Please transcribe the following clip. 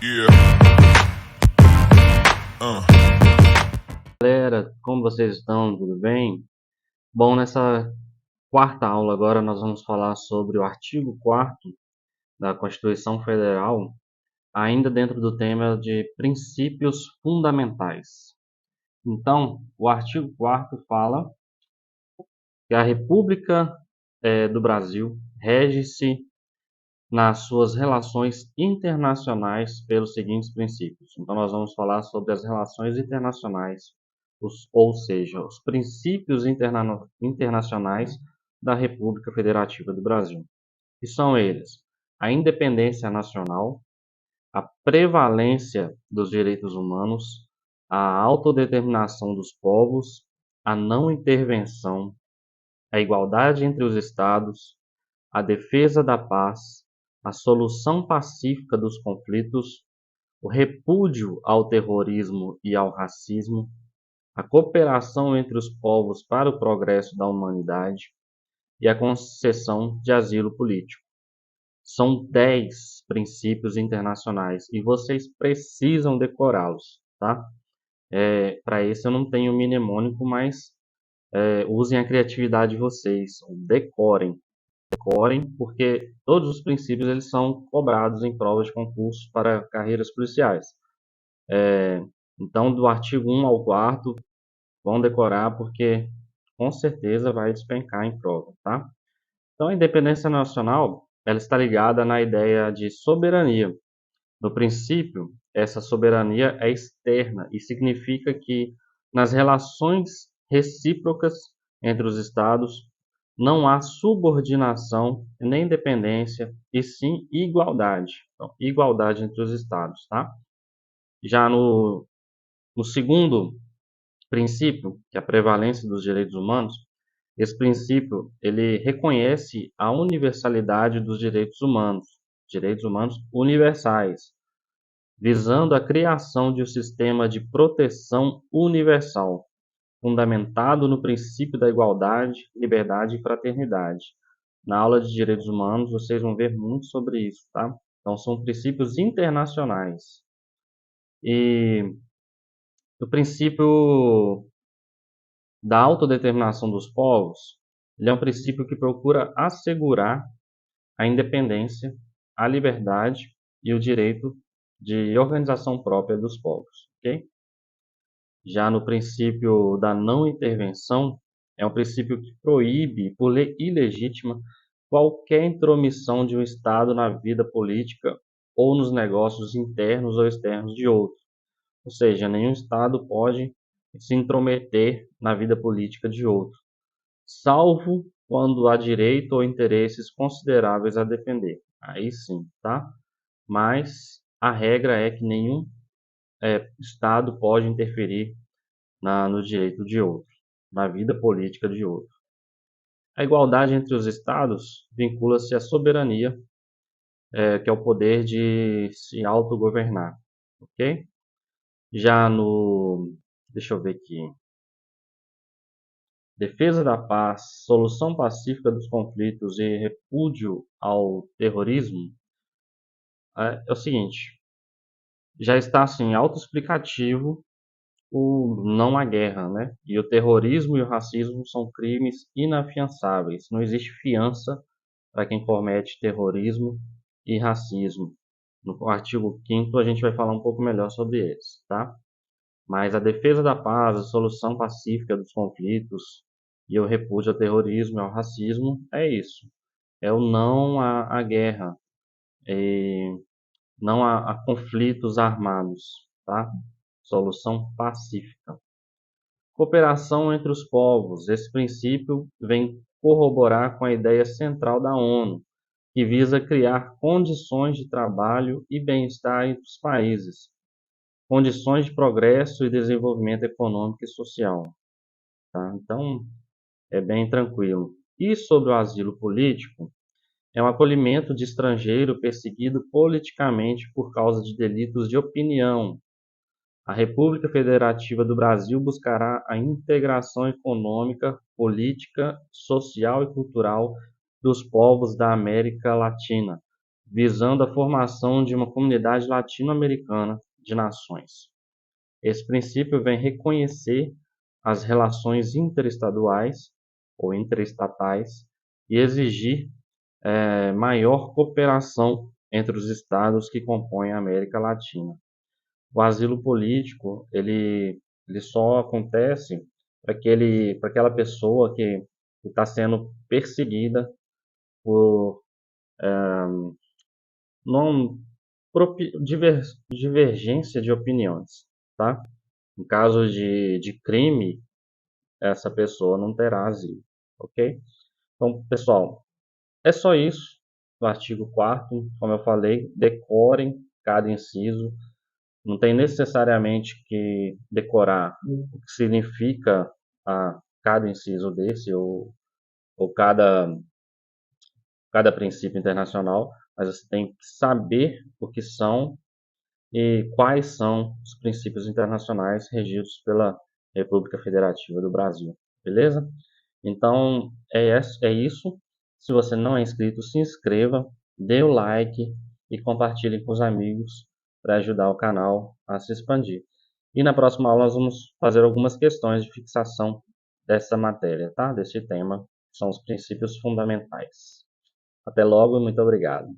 Yeah. Galera, como vocês estão? Tudo bem? Bom, nessa quarta aula agora nós vamos falar sobre o artigo 4º da Constituição Federal, ainda dentro do tema de princípios fundamentais. Então, o artigo 4º fala que a República do Brasil rege-se nas suas relações internacionais pelos seguintes princípios. Então, nós vamos falar sobre as relações internacionais, ou seja, os princípios internacionais da República Federativa do Brasil. E são eles: a independência nacional, a prevalência dos direitos humanos, a autodeterminação dos povos, a não intervenção, a igualdade entre os Estados, a defesa da paz, a solução pacífica dos conflitos, o repúdio ao terrorismo e ao racismo, a cooperação entre os povos para o progresso da humanidade e a concessão de asilo político. São 10 princípios internacionais e vocês precisam decorá-los, tá? Para isso eu não tenho mnemônico, mas usem a criatividade de vocês, decorem, porque todos os princípios eles são cobrados em provas de concurso para carreiras policiais. Então, do artigo 1 ao 4º, vão decorar porque com certeza vai despencar em prova, tá? Então, a independência nacional, ela está ligada na ideia de soberania. No princípio, essa soberania é externa e significa que nas relações recíprocas entre os Estados não há subordinação nem dependência, e sim igualdade. Então, igualdade entre os Estados, tá? Já no segundo princípio, que é a prevalência dos direitos humanos, esse princípio ele reconhece a universalidade dos direitos humanos universais, visando a criação de um sistema de proteção universal, fundamentado no princípio da igualdade, liberdade e fraternidade. Na aula de direitos humanos vocês vão ver muito sobre isso, tá? Então são princípios internacionais. E o princípio da autodeterminação dos povos, ele é um princípio que procura assegurar a independência, a liberdade e o direito de organização própria dos povos, ok? Já no princípio da não intervenção, é um princípio que proíbe, por lei ilegítima, qualquer intromissão de um Estado na vida política ou nos negócios internos ou externos de outro. Ou seja, nenhum Estado pode se intrometer na vida política de outro, salvo quando há direito ou interesses consideráveis a defender. Aí sim, tá? Mas a regra é que nenhum Estado pode interferir no direito de outro, na vida política de outro. A igualdade entre os Estados vincula-se à soberania, que é o poder de se autogovernar, ok? Já deixa eu ver aqui, defesa da paz, solução pacífica dos conflitos e repúdio ao terrorismo, é o seguinte, já está assim autoexplicativo o não à guerra, né? E o terrorismo e o racismo são crimes inafiançáveis. Não existe fiança para quem comete terrorismo e racismo. No artigo 5º a gente vai falar um pouco melhor sobre eles, tá? Mas a defesa da paz, a solução pacífica dos conflitos e o repúdio ao terrorismo e ao racismo é isso. É o não à guerra, não a conflitos armados, tá? Solução pacífica. Cooperação entre os povos. Esse princípio vem corroborar com a ideia central da ONU, que visa criar condições de trabalho e bem-estar entre os países, condições de progresso e desenvolvimento econômico e social. Tá? Então, é bem tranquilo. E sobre o asilo político, é um acolhimento de estrangeiro perseguido politicamente por causa de delitos de opinião. A República Federativa do Brasil buscará a integração econômica, política, social e cultural dos povos da América Latina, visando a formação de uma comunidade latino-americana de nações. Esse princípio vem reconhecer as relações interestaduais ou interestatais e exigir maior cooperação entre os estados que compõem a América Latina. O asilo político ele só acontece para aquela pessoa que está sendo perseguida por não divergência de opiniões, tá? Em caso de crime, essa pessoa não terá asilo, ok? Então, pessoal, é só isso no artigo 4º, como eu falei, decorem cada inciso, não tem necessariamente que decorar o que significa cada inciso desse ou cada princípio internacional, mas você tem que saber o que são e quais são os princípios internacionais regidos pela República Federativa do Brasil, beleza? Então, é isso. Se você não é inscrito, se inscreva, dê o like e compartilhe com os amigos para ajudar o canal a se expandir. E na próxima aula nós vamos fazer algumas questões de fixação dessa matéria, tá? Desse tema, que são os princípios fundamentais. Até logo e muito obrigado.